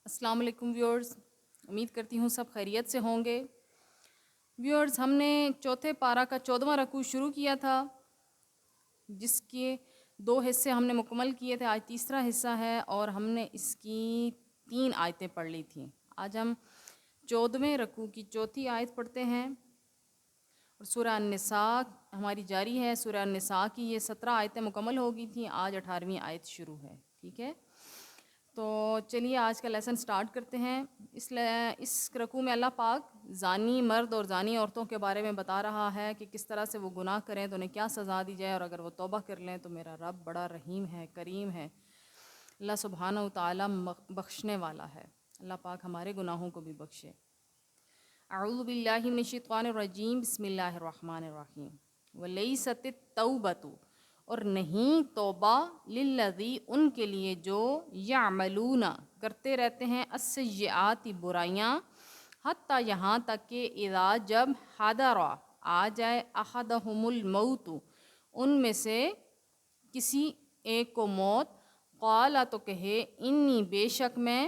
السلام علیکم ویورز، امید کرتی ہوں سب خیریت سے ہوں گے۔ ویورز، ہم نے چوتھے پارہ کا 14واں رکوع شروع کیا تھا، جس کے 2 حصے ہم نے مکمل کیے تھے۔ آج تیسرا حصہ ہے اور ہم نے اس کی 3 آیتیں پڑھ لی تھیں۔ آج ہم 14ویں رکوع کی چوتھی آیت پڑھتے ہیں اور سورہ النساء ہماری جاری ہے۔ سورہ النساء کی یہ 17 آیتیں مکمل ہو گئی تھیں، آج 18ویں آیت شروع ہے۔ ٹھیک ہے، تو چلیے آج کا لیسن سٹارٹ کرتے ہیں۔ اس رکوع میں اللہ پاک زانی مرد اور زانی عورتوں کے بارے میں بتا رہا ہے کہ کس طرح سے وہ گناہ کریں تو انہیں کیا سزا دی جائے، اور اگر وہ توبہ کر لیں تو میرا رب بڑا رحیم ہے، کریم ہے، اللہ سبحانہ و تعالیٰ بخشنے والا ہے۔ اللہ پاک ہمارے گناہوں کو بھی بخشے۔ اعوذ باللہ من الشیطان الرجیم، بسم اللہ الرحمن الرحیم۔ وَلَيْسَتِ التَّوْبَةُ، اور نہیں توبہ، للذی ان کے لیے جو یعملون کرتے رہتے ہیں، السیئات برائیاں، حتیٰ یہاں تک کہ اذا جب حضر آ جائے احدہم الموت ان میں سے کسی ایک کو موت، قال تو کہے انی بے شک میں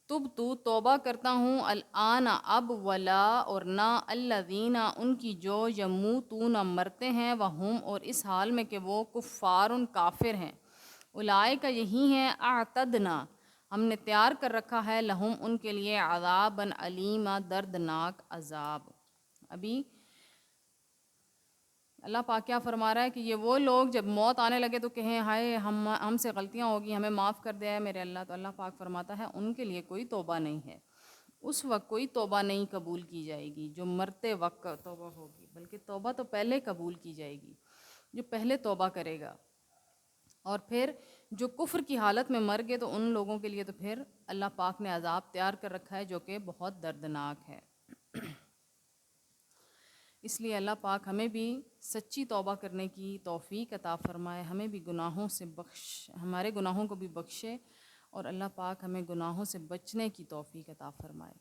تب تو توبہ کرتا ہوں، الآن اب، ولا اور نہ، الذین ان کی جو یموتون مرتے ہیں، وہم اور اس حال میں کہ وہ کفارن کافر ہیں، اولئک یہی ہیں، اعتدنا ہم نے تیار کر رکھا ہے، لہم ان کے لیے، عذابا علیما دردناک عذاب۔ ابھی اللہ پاک کیا فرما رہا ہے کہ یہ وہ لوگ جب موت آنے لگے تو کہیں ہائے ہم سے غلطیاں ہوگی، ہمیں معاف کر دیا ہے میرے اللہ، تو اللہ پاک فرماتا ہے ان کے لیے کوئی توبہ نہیں ہے، اس وقت کوئی توبہ نہیں قبول کی جائے گی جو مرتے وقت توبہ ہوگی، بلکہ توبہ تو پہلے قبول کی جائے گی، جو پہلے توبہ کرے گا۔ اور پھر جو کفر کی حالت میں مر گئے تو ان لوگوں کے لیے تو پھر اللہ پاک نے عذاب تیار کر رکھا ہے جو کہ بہت دردناک ہے۔ اس لیے اللہ پاک ہمیں بھی سچی توبہ کرنے کی توفیق عطا فرمائے، ہمیں بھی گناہوں سے ہمارے گناہوں کو بھی بخشے، اور اللہ پاک ہمیں گناہوں سے بچنے کی توفیق عطا فرمائے۔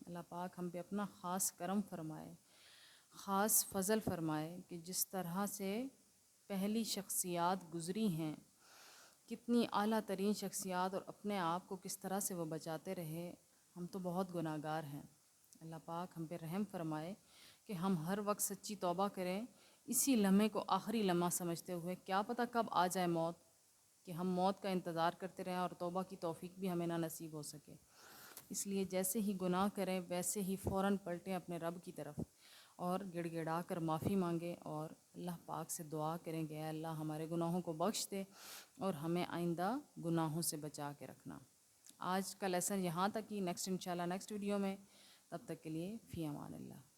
اللہ پاک ہم پہ اپنا خاص کرم فرمائے، خاص فضل فرمائے کہ جس طرح سے پہلی شخصیات گزری ہیں، کتنی اعلیٰ ترین شخصیات، اور اپنے آپ کو کس طرح سے وہ بچاتے رہے۔ ہم تو بہت گناہ گار ہیں، اللہ پاک ہم پہ رحم فرمائے کہ ہم ہر وقت سچی توبہ کریں، اسی لمحے کو آخری لمحہ سمجھتے ہوئے، کیا پتہ کب آ جائے موت، کہ ہم موت کا انتظار کرتے رہیں اور توبہ کی توفیق بھی ہمیں نہ نصیب ہو سکے۔ اس لیے جیسے ہی گناہ کریں ویسے ہی فوراً پلٹیں اپنے رب کی طرف اور گڑ گڑا کر معافی مانگیں، اور اللہ پاک سے دعا کریں کہ اے اللہ ہمارے گناہوں کو بخش دے اور ہمیں آئندہ گناہوں سے بچا کے رکھنا۔ آج کا لیسن یہاں تک ہی، نیکسٹ انشاءاللہ نیکسٹ ویڈیو میں، تب تک کے لیے فی امان اللہ۔